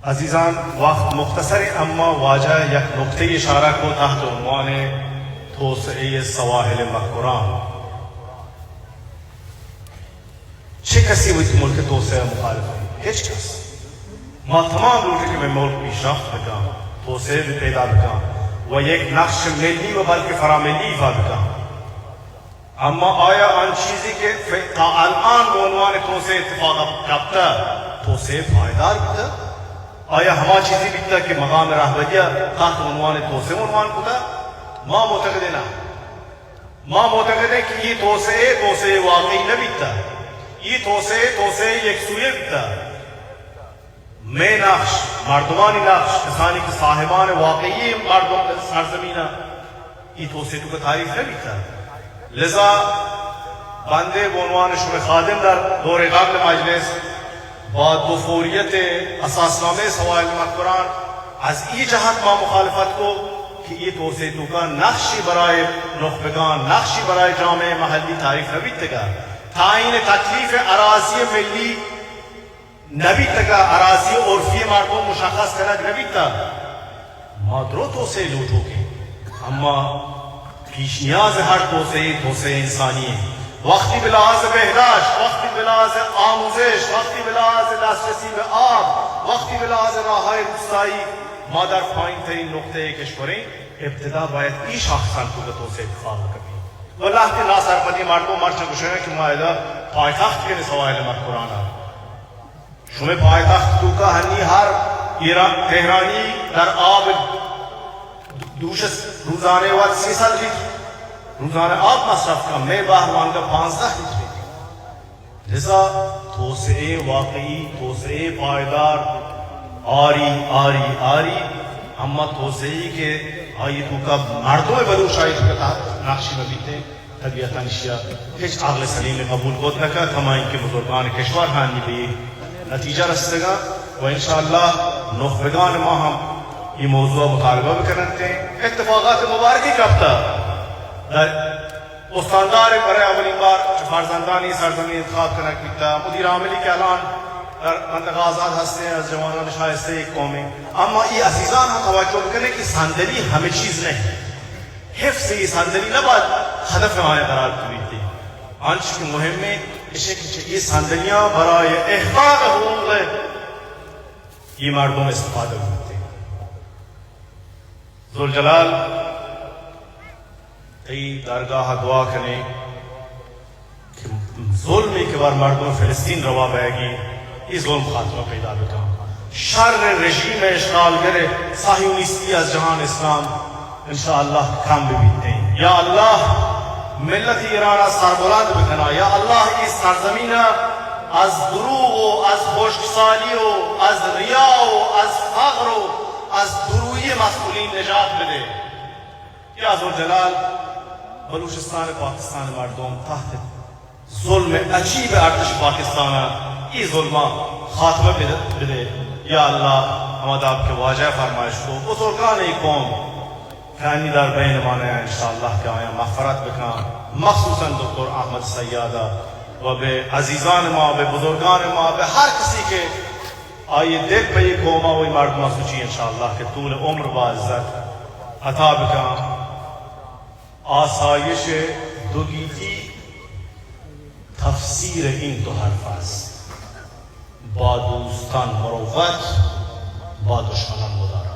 अजीज़ान वक्त मुख्तसर अम्मा वाजह यक नुक्ते इशारा को तहत उन्वान तोसए सवाहिल मक़रान छे कसी वही मुल्क तोसए मुखालिफ हिच कस मां तमाम लोग के मैं मुल्क पेशरफ्त बका तोसए भी पैदा बका व एक नक्श मिली व बल्कि फरामिली बका अम्मा आया अन चीज़ी के आन उन्वान तोसए इत्तिफाक करता तोसए फायदार बिता आया हमा चीज़ी बिकता कि मकाम रहबरिया तहत उन्वान तोसे उन्वान कुता मां मोतकदेना मां मोतकदे कि ये तोसे वाकई न बिकता ये तोसे एक सूये बिकता मैं नक्श मर्दमानी नक्श किसानी के साहिबान वाकई मर्दम सरजमीना ये तोसे तो तारीफ न बिकता लिजा बंदे उन्वान शुभ खादिम दर दौरे काबिल मजलिस बाद दुफूरियत असासनामे सवाल मक़रान आज ई जहात मा मुखालफत को कि ये तोसे तो का नक्शी बराए नुखबगान नक्शी बराए जामे महली तारीफ नबी तका ताइन तकलीफ अराजी मिली नबी तका अराजी उर्फी मार्को मुशखस करक नबी तक मादरो तोसे लूटोगे अम्मा पीशनियाज हर तोसे इंसानी वक्ती बिलाज बहदाश वक्ती बिलाज आमुजिश वक्ती बिलाज दस्तरसी में आब वक्ती बिलाज राह रुसाई मादर फाइन तरीन नुक्ते कश्मरे इब्तिदा बायत ई शाखसान को से इत्तिफाक कभी वल्लाह के नासर पति मार्को मार्च गुशे कि मायदा पायताख्त के सवाल मक़रान शुमे पायताख्त तो का हनी हर ईरान तेहरानी दर आब दूशस रोजाने वत सीसल भी रोजाना आप मसरफ का मैं बाहरवान का 15 हिजरी लिजा तोसे वाकई तोसे पायदार आरी आरी आरी अम्मा तोसे के आई तो का मर्दों में बलू शायद के तहत नाक्षी में बीते तबियत अनशिया हिच आगले सलीम ने कबूल को नका थमाइन के बुजुर्गान केशवर हानि भी नतीजा रसेगा व इंशाअल्लाह नुखबगान मां हम ये मौजूद मुतालबा भी करते हैं इत्तफाक़ात मुबारकी करता उस्तादार बरे अवली बार फर्जंदानी सरजमी इंतखाब करना किया मुदीर आमली के ऐलान आजाद हंसते हैं जवान शायस्ते एक कौमें अम्मा ये अजीजान हम तवज्जो करें कि सांदली हमें चीज नहीं हिफ्ज़ से ये सांदली न बात हदफ आए करार की थी अंश की मुहिम में इसे ये सांदलियां बराए इहफाज़ होंगे ये मर्दों में इस्तेफादा होते ज़ुल जलाल कई दरगाह दुआ करें कि जुल्म के बार मर्दों फिलिस्तीन रवा बहेगी इस जुल्म खात्मा पैदा बेटा शर रजीम इश्गाल करे साहियूनिस्ती अज जहान इस्लाम इंशाअल्लाह काम भी बीते या अल्लाह मिल्लत ईरान सरबुलंद बिकना या अल्लाह इस सरजमीना अज दुरूगो अज खुशसालियो अज रियाओ अज फख्रो अज दुरूई मसऊलीन निजात दे या ज़ुल जलाल बलूचिस्तान पाकिस्तान मर्दों तहत जुल्म अजीब आर्टिश पाकिस्तान ये जुल्मा खात्मा बिदे या अल्लाह हम आपके वाजह फरमाइश को बुजुर्गान कौम फैनी दर बैन माने इंशाअल्लाह के आया मग़फ़रत बिका मख़सूसन डॉक्टर अहमद सैयादा व बे अजीज़ान माँ बे बुजुर्गान माँ बे हर किसी के आइए देख पे कौमा वही मर्द सोची इंशाअल्लाह के तूल उम्र व इज़्ज़त अता बिका आसाइश दुगीती तफसीर इन तो हरफाज बादुस्तान मरोवत बादुश्मन मुदारा